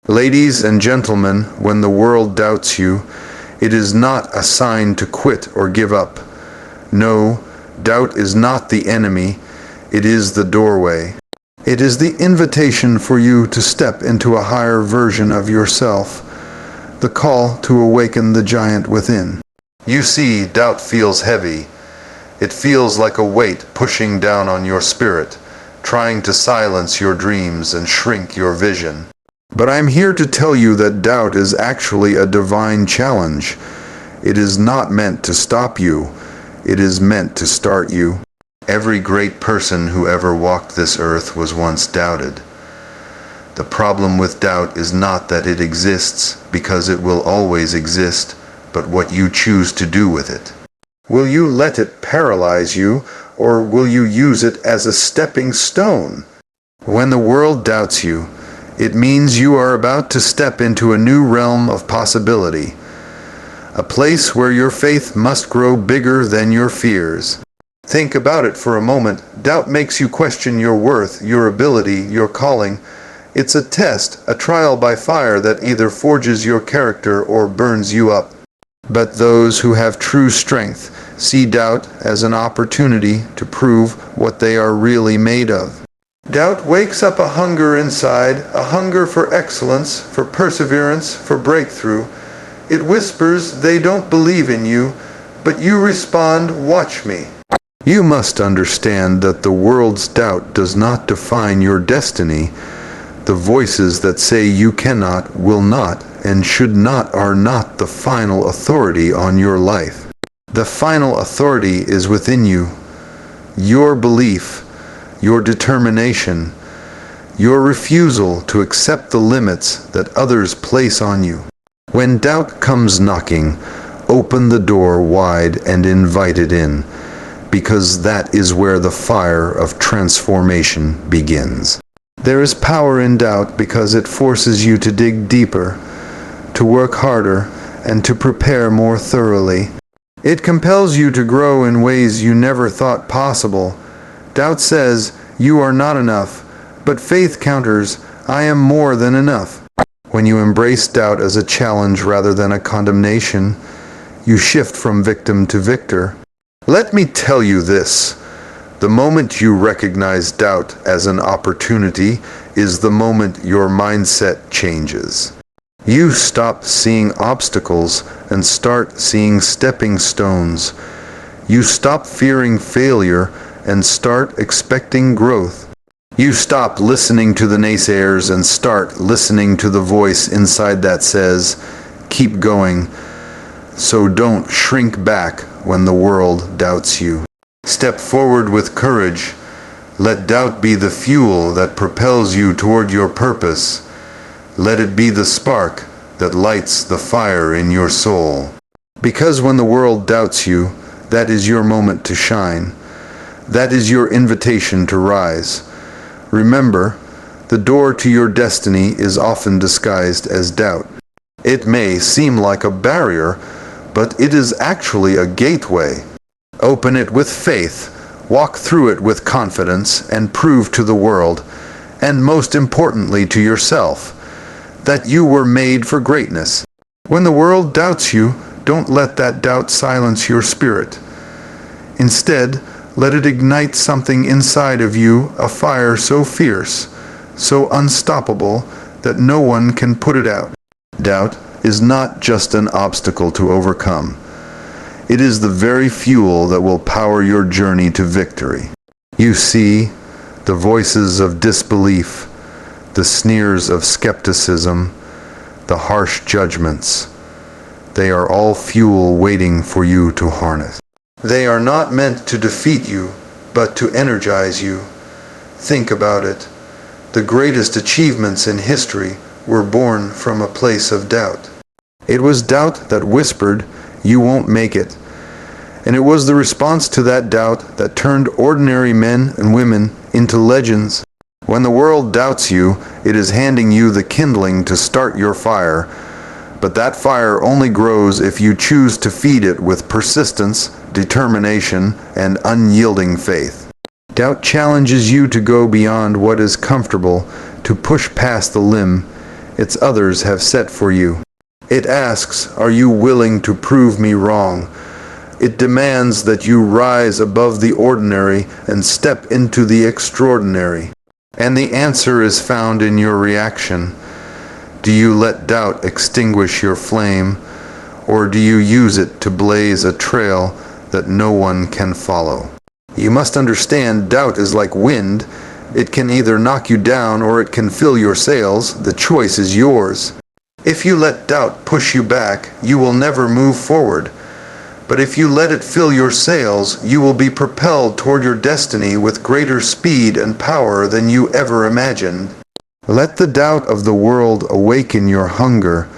Ladies and gentlemen, when the world doubts you, it is not a sign to quit or give up. No, doubt is not the enemy, it is the doorway. It is the invitation for you to step into a higher version of yourself, the call to awaken the giant within. You see, doubt feels heavy. It feels like a weight pushing down on your spirit, trying to silence your dreams and shrink your vision. But I'm here to tell you that doubt is actually a divine challenge. It is not meant to stop you. It is meant to start you. Every great person who ever walked this earth was once doubted. The problem with doubt is not that it exists, because it will always exist, but what you choose to do with it. Will you let it paralyze you, or will you use it as a stepping stone? When the world doubts you, it means you are about to step into a new realm of possibility, a place where your faith must grow bigger than your fears. Think about it for a moment. Doubt makes you question your worth, your ability, your calling. It's a test, a trial by fire that either forges your character or burns you up. But those who have true strength see doubt as an opportunity to prove what they are really made of. Doubt wakes up a hunger inside, a hunger for excellence, for perseverance, for breakthrough. It whispers they don't believe in you, but you respond, "Watch me." You must understand that the world's doubt does not define your destiny. The voices that say you cannot, will not, and should not are not the final authority on your life. The final authority is within you. Your belief, your determination, your refusal to accept the limits that others place on you. When doubt comes knocking, open the door wide and invite it in, because that is where the fire of transformation begins. There is power in doubt because it forces you to dig deeper, to work harder, and to prepare more thoroughly. It compels you to grow in ways you never thought possible. Doubt says, "You are not enough," but faith counters, "I am more than enough." When you embrace doubt as a challenge rather than a condemnation, you shift from victim to victor. Let me tell you this. The moment you recognize doubt as an opportunity is the moment your mindset changes. You stop seeing obstacles and start seeing stepping stones. You stop fearing failure and start expecting growth. You stop listening to the naysayers and start listening to the voice inside that says, "Keep going." So don't shrink back when the world doubts you. Step forward with courage. Let doubt be the fuel that propels you toward your purpose. Let it be the spark that lights the fire in your soul. Because when the world doubts you, that is your moment to shine. That is your invitation to rise. Remember, the door to your destiny is often disguised as doubt. It may seem like a barrier, but it is actually a gateway. Open it with faith, walk through it with confidence, and prove to the world, and most importantly to yourself, that you were made for greatness. When the world doubts you, don't let that doubt silence your spirit. Instead, let it ignite something inside of you, a fire so fierce, so unstoppable, that no one can put it out. Doubt is not just an obstacle to overcome. It is the very fuel that will power your journey to victory. You see, the voices of disbelief, the sneers of skepticism, the harsh judgments, they are all fuel waiting for you to harness. They are not meant to defeat you, but to energize you. Think about it. The greatest achievements in history were born from a place of doubt. It was doubt that whispered, "You won't make it." And it was the response to that doubt that turned ordinary men and women into legends. When the world doubts you, it is handing you the kindling to start your fire. But that fire only grows if you choose to feed it with persistence, determination, and unyielding faith. Doubt challenges you to go beyond what is comfortable, to push past the limb, its others have set for you. It asks, are you willing to prove me wrong? It demands that you rise above the ordinary and step into the extraordinary. And the answer is found in your reaction. Do you let doubt extinguish your flame, or do you use it to blaze a trail that no one can follow? You must understand, doubt is like wind. It can either knock you down or it can fill your sails. The choice is yours. If you let doubt push you back, you will never move forward. But if you let it fill your sails, you will be propelled toward your destiny with greater speed and power than you ever imagined. Let the doubt of the world awaken your hunger.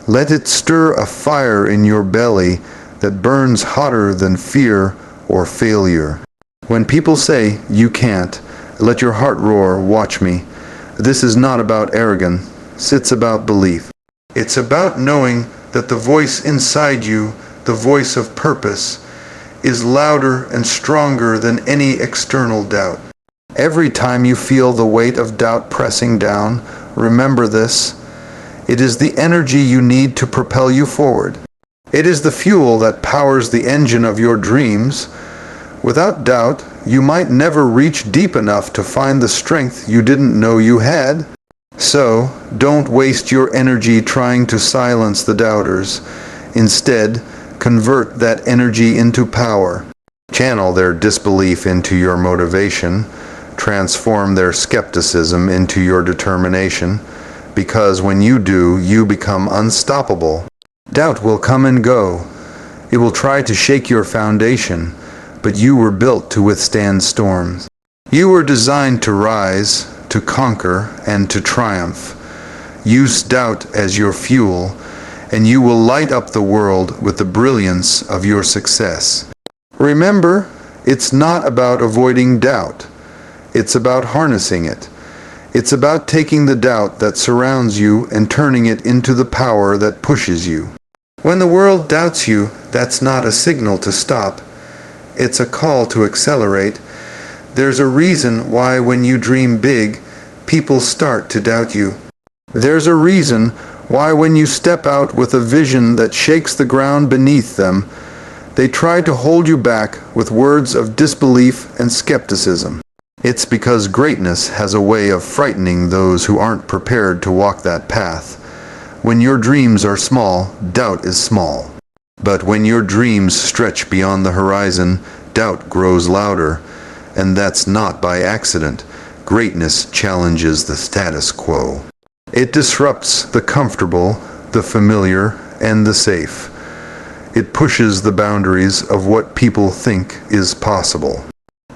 Let it stir a fire in your belly that burns hotter than fear or failure. When people say, you can't, let your heart roar, watch me. This is not about arrogance, it's about belief. It's about knowing that the voice inside you, the voice of purpose, is louder and stronger than any external doubt. Every time you feel the weight of doubt pressing down, remember this. It is the energy you need to propel you forward. It is the fuel that powers the engine of your dreams. Without doubt, you might never reach deep enough to find the strength you didn't know you had. So, don't waste your energy trying to silence the doubters. Instead, convert that energy into power. Channel their disbelief into your motivation. Transform their skepticism into your determination. Because when you do, you become unstoppable. Doubt will come and go. It will try to shake your foundation, but you were built to withstand storms. You were designed to rise, to conquer, and to triumph. Use doubt as your fuel, and you will light up the world with the brilliance of your success. Remember, it's not about avoiding doubt. It's about harnessing it. It's about taking the doubt that surrounds you and turning it into the power that pushes you. When the world doubts you, that's not a signal to stop. It's a call to accelerate. There's a reason why when you dream big, people start to doubt you. There's a reason why when you step out with a vision that shakes the ground beneath them, they try to hold you back with words of disbelief and skepticism. It's because greatness has a way of frightening those who aren't prepared to walk that path. When your dreams are small, doubt is small. But when your dreams stretch beyond the horizon, doubt grows louder. And that's not by accident. Greatness challenges the status quo. It disrupts the comfortable, the familiar, and the safe. It pushes the boundaries of what people think is possible.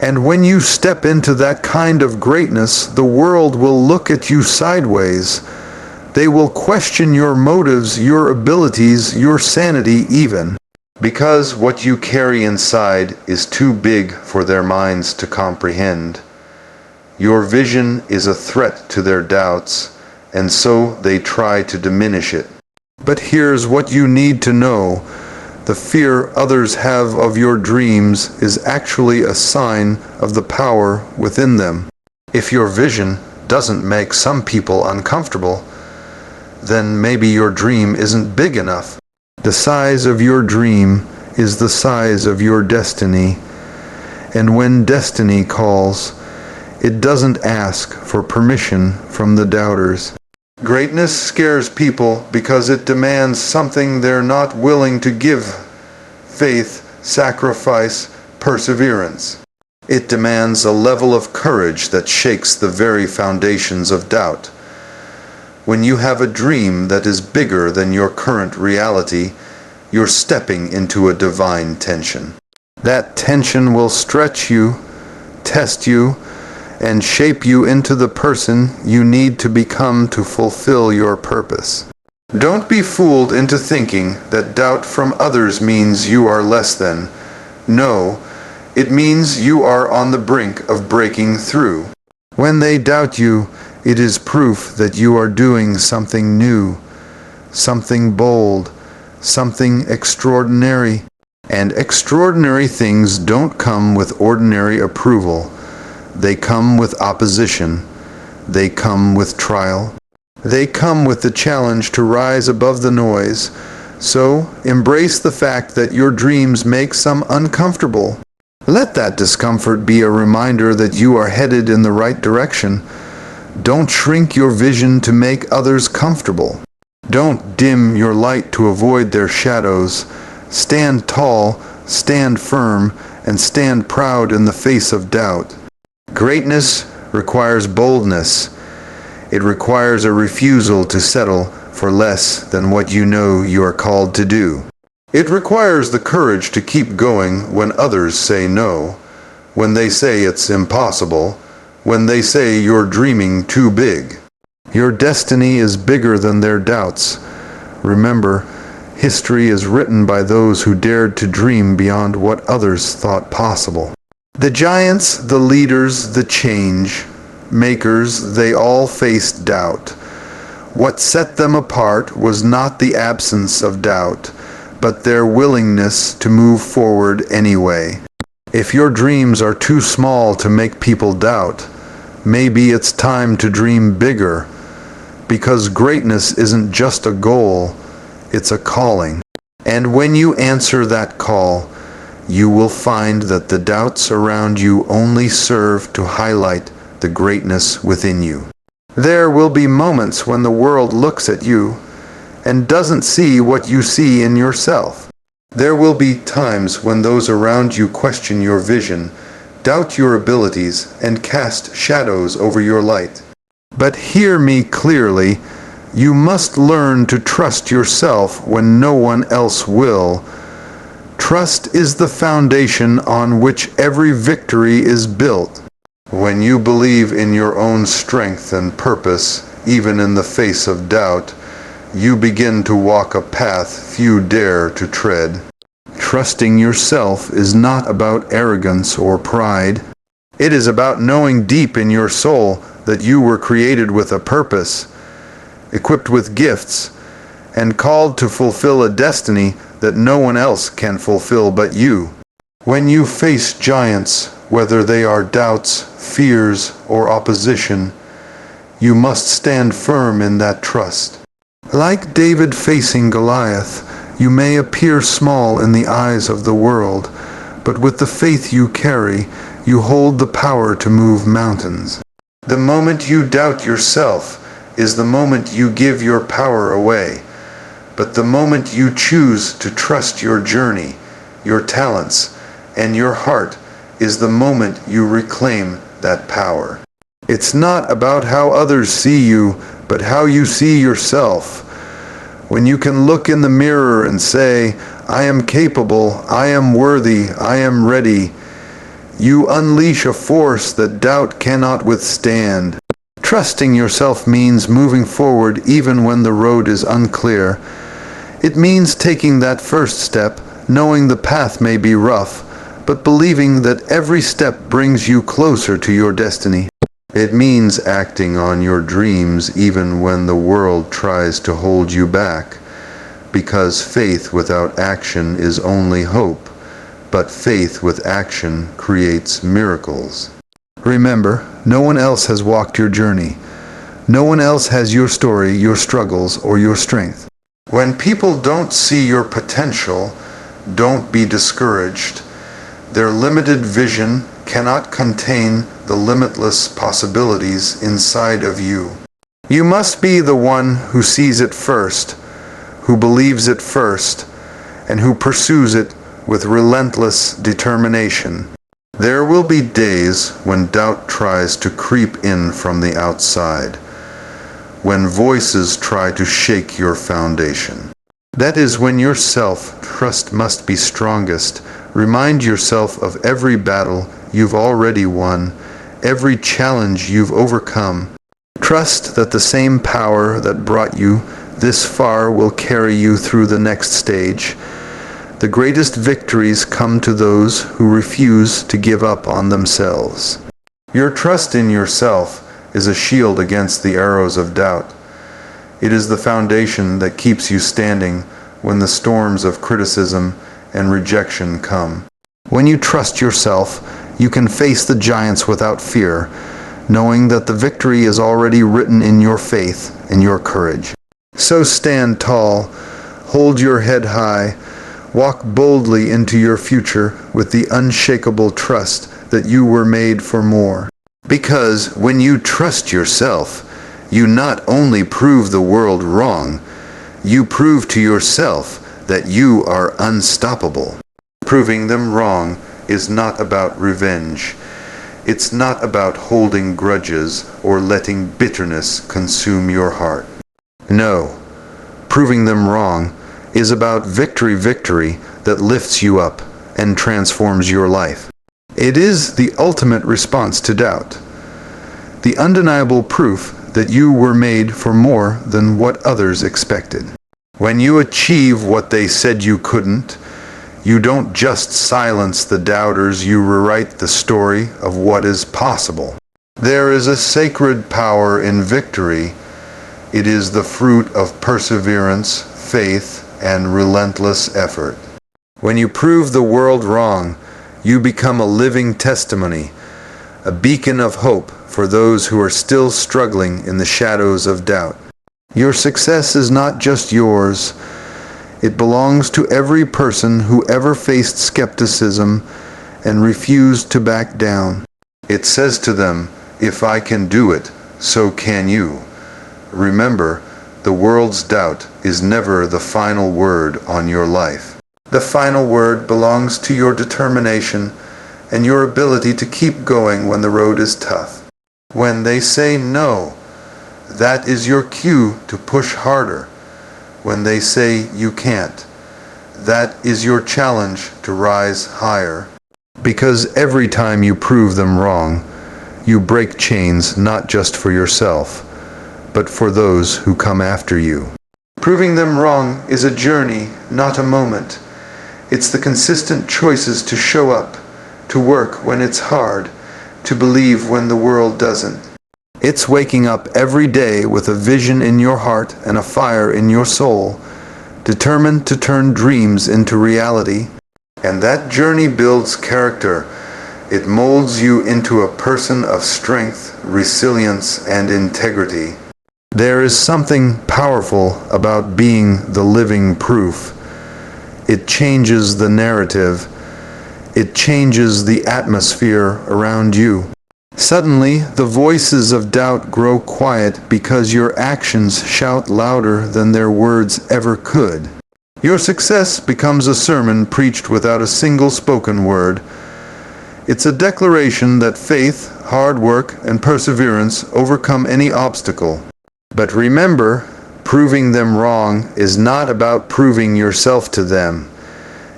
And when you step into that kind of greatness, the world will look at you sideways. They will question your motives, your abilities, your sanity even. Because what you carry inside is too big for their minds to comprehend. Your vision is a threat to their doubts, and so they try to diminish it. But here's what you need to know. The fear others have of your dreams is actually a sign of the power within them. If your vision doesn't make some people uncomfortable, then maybe your dream isn't big enough. The size of your dream is the size of your destiny. And when destiny calls, it doesn't ask for permission from the doubters. Greatness scares people because it demands something they're not willing to give: faith, sacrifice, perseverance. It demands a level of courage that shakes the very foundations of doubt. When you have a dream that is bigger than your current reality, you're stepping into a divine tension. That tension will stretch you, test you, and shape you into the person you need to become to fulfill your purpose. Don't be fooled into thinking that doubt from others means you are less than. No, it means you are on the brink of breaking through. When they doubt you, it is proof that you are doing something new, something bold, something extraordinary. And extraordinary things don't come with ordinary approval. They come with opposition. They come with trial. They come with the challenge to rise above the noise. So, embrace the fact that your dreams make some uncomfortable. Let that discomfort be a reminder that you are headed in the right direction. Don't shrink your vision to make others comfortable. Don't dim your light to avoid their shadows. Stand tall, stand firm, and stand proud in the face of doubt. Greatness requires boldness. It requires a refusal to settle for less than what you know you are called to do. It requires the courage to keep going when others say no, when they say it's impossible, when they say you're dreaming too big. Your destiny is bigger than their doubts. Remember, history is written by those who dared to dream beyond what others thought possible. The giants, the leaders, the change makers, they all faced doubt. What set them apart was not the absence of doubt, but their willingness to move forward anyway. If your dreams are too small to make people doubt, maybe it's time to dream bigger, because greatness isn't just a goal, it's a calling. And when you answer that call, you will find that the doubts around you only serve to highlight the greatness within you. There will be moments when the world looks at you and doesn't see what you see in yourself. There will be times when those around you question your vision, doubt your abilities, and cast shadows over your light. But hear me clearly, you must learn to trust yourself when no one else will. Trust is the foundation on which every victory is built. When you believe in your own strength and purpose, even in the face of doubt, you begin to walk a path few dare to tread. Trusting yourself is not about arrogance or pride. It is about knowing deep in your soul that you were created with a purpose, equipped with gifts, and called to fulfill a destiny that no one else can fulfill but you. When you face giants, whether they are doubts, fears, or opposition, you must stand firm in that trust. Like David facing Goliath, you may appear small in the eyes of the world, but with the faith you carry, you hold the power to move mountains. The moment you doubt yourself is the moment you give your power away, but the moment you choose to trust your journey, your talents, and your heart is the moment you reclaim that power. It's not about how others see you, but how you see yourself. When you can look in the mirror and say, I am capable, I am worthy, I am ready, you unleash a force that doubt cannot withstand. Trusting yourself means moving forward even when the road is unclear. It means taking that first step, knowing the path may be rough, but believing that every step brings you closer to your destiny. It means acting on your dreams even when the world tries to hold you back, because faith without action is only hope, but faith with action creates miracles. Remember, no one else has walked your journey. No one else has your story, your struggles, or your strength. When people don't see your potential, don't be discouraged. Their limited vision cannot contain the limitless possibilities inside of you. You must be the one who sees it first, who believes it first, and who pursues it with relentless determination. There will be days when doubt tries to creep in from the outside, when voices try to shake your foundation. That is when your self-trust must be strongest. Remind yourself of every battle you've already won, every challenge you've overcome. Trust that the same power that brought you this far will carry you through the next stage. The greatest victories come to those who refuse to give up on themselves. Your trust in yourself is a shield against the arrows of doubt. It is the foundation that keeps you standing when the storms of criticism and rejection come. When you trust yourself, you can face the giants without fear, knowing that the victory is already written in your faith and your courage. So stand tall, hold your head high, walk boldly into your future with the unshakable trust that you were made for more. Because when you trust yourself, you not only prove the world wrong, you prove to yourself that you are unstoppable. Proving them wrong is not about revenge. It's not about holding grudges or letting bitterness consume your heart. No, proving them wrong is about victory that lifts you up and transforms your life. It is the ultimate response to doubt, the undeniable proof that you were made for more than what others expected. When you achieve what they said you couldn't, you don't just silence the doubters, you rewrite the story of what is possible. There is a sacred power in victory. It is the fruit of perseverance, faith, and relentless effort. When you prove the world wrong, you become a living testimony, a beacon of hope for those who are still struggling in the shadows of doubt. Your success is not just yours. It belongs to every person who ever faced skepticism and refused to back down. It says to them, "If I can do it, so can you." Remember, the world's doubt is never the final word on your life. The final word belongs to your determination and your ability to keep going when the road is tough. When they say no, that is your cue to push harder. When they say you can't, that is your challenge to rise higher. Because every time you prove them wrong, you break chains not just for yourself, but for those who come after you. Proving them wrong is a journey, not a moment. It's the consistent choices to show up, to work when it's hard, to believe when the world doesn't. It's waking up every day with a vision in your heart and a fire in your soul, determined to turn dreams into reality. And that journey builds character. It molds you into a person of strength, resilience, and integrity. There is something powerful about being the living proof. It changes the narrative. It changes the atmosphere around you. Suddenly, the voices of doubt grow quiet because your actions shout louder than their words ever could. Your success becomes a sermon preached without a single spoken word. It's a declaration that faith, hard work, and perseverance overcome any obstacle. But remember, proving them wrong is not about proving yourself to them.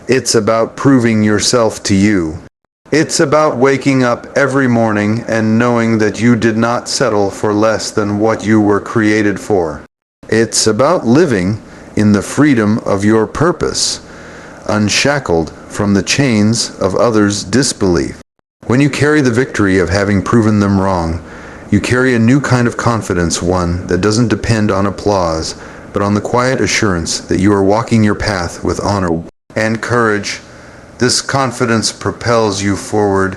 It's about proving yourself to you. It's about waking up every morning and knowing that you did not settle for less than what you were created for. It's about living in the freedom of your purpose, unshackled from the chains of others' disbelief. When you carry the victory of having proven them wrong, you carry a new kind of confidence, one that doesn't depend on applause, but on the quiet assurance that you are walking your path with honor and courage. This confidence propels you forward,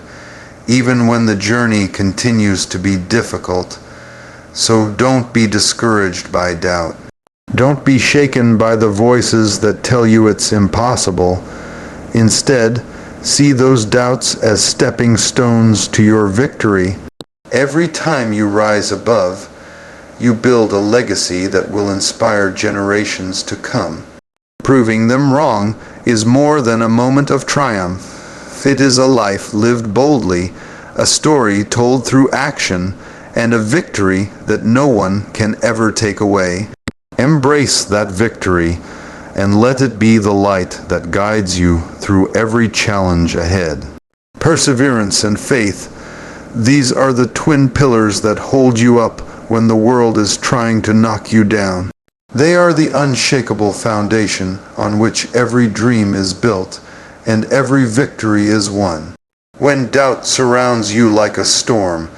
even when the journey continues to be difficult. So don't be discouraged by doubt. Don't be shaken by the voices that tell you it's impossible. Instead, see those doubts as stepping stones to your victory. Every time you rise above, you build a legacy that will inspire generations to come. Proving them wrong is more than a moment of triumph. It is a life lived boldly, a story told through action, and a victory that no one can ever take away. Embrace that victory and let it be the light that guides you through every challenge ahead. Perseverance and faith, these are the twin pillars that hold you up when the world is trying to knock you down. They are the unshakable foundation on which every dream is built and every victory is won. When doubt surrounds you like a storm,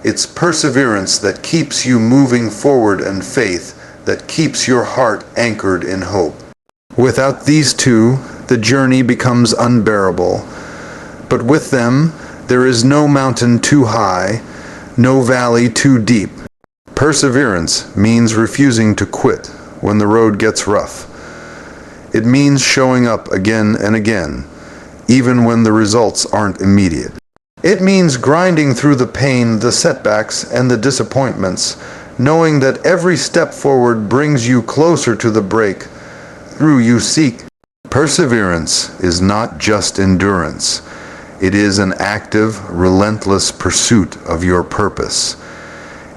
it's perseverance that keeps you moving forward and faith that keeps your heart anchored in hope. Without these two, the journey becomes unbearable. But with them, there is no mountain too high, no valley too deep. Perseverance means refusing to quit when the road gets rough. It means showing up again and again, even when the results aren't immediate. It means grinding through the pain, the setbacks, and the disappointments, knowing that every step forward brings you closer to the breakthrough you seek. Perseverance is not just endurance. It is an active, relentless pursuit of your purpose.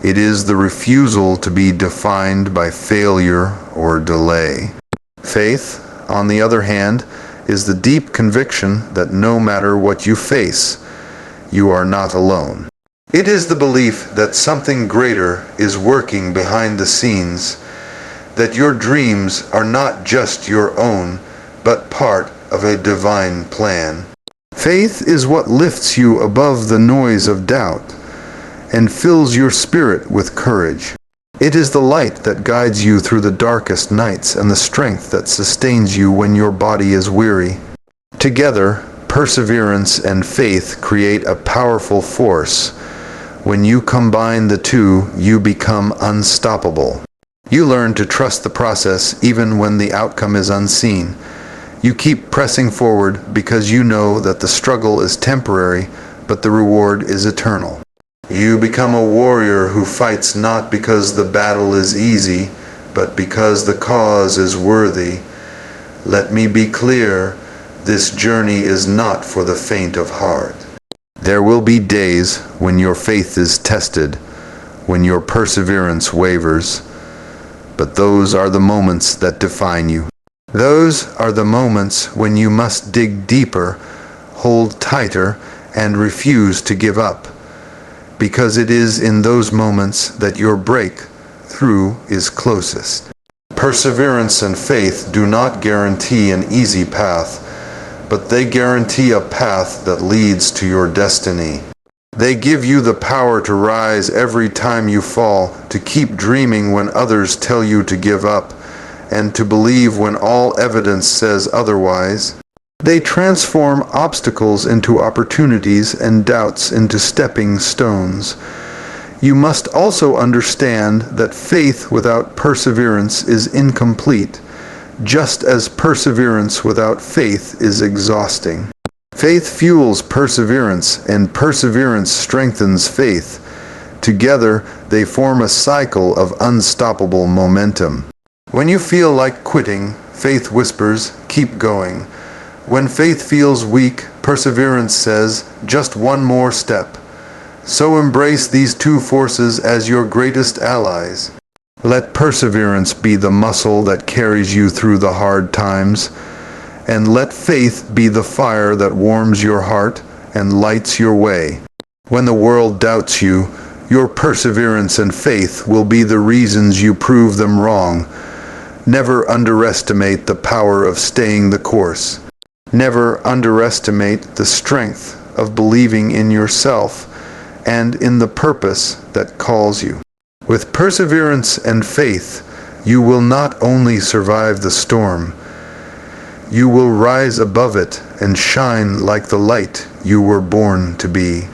It is the refusal to be defined by failure or delay. Faith, on the other hand, is the deep conviction that no matter what you face, you are not alone. It is the belief that something greater is working behind the scenes, that your dreams are not just your own, but part of a divine plan. Faith is what lifts you above the noise of doubt and fills your spirit with courage. It is the light that guides you through the darkest nights and the strength that sustains you when your body is weary. Together, perseverance and faith create a powerful force. When you combine the two, you become unstoppable. You learn to trust the process even when the outcome is unseen. You keep pressing forward because you know that the struggle is temporary, but the reward is eternal. You become a warrior who fights not because the battle is easy, but because the cause is worthy. Let me be clear, this journey is not for the faint of heart. There will be days when your faith is tested, when your perseverance wavers, but those are the moments that define you. Those are the moments when you must dig deeper, hold tighter, and refuse to give up, because it is in those moments that your breakthrough is closest. Perseverance and faith do not guarantee an easy path, but they guarantee a path that leads to your destiny. They give you the power to rise every time you fall, to keep dreaming when others tell you to give up, and to believe when all evidence says otherwise. They transform obstacles into opportunities and doubts into stepping stones. You must also understand that faith without perseverance is incomplete, just as perseverance without faith is exhausting. Faith fuels perseverance, and perseverance strengthens faith. Together, they form a cycle of unstoppable momentum. When you feel like quitting, faith whispers, "Keep going." When faith feels weak, perseverance says, "Just one more step." So embrace these two forces as your greatest allies. Let perseverance be the muscle that carries you through the hard times, and let faith be the fire that warms your heart and lights your way. When the world doubts you, your perseverance and faith will be the reasons you prove them wrong. Never underestimate the power of staying the course. Never underestimate the strength of believing in yourself and in the purpose that calls you. With perseverance and faith, you will not only survive the storm, you will rise above it and shine like the light you were born to be.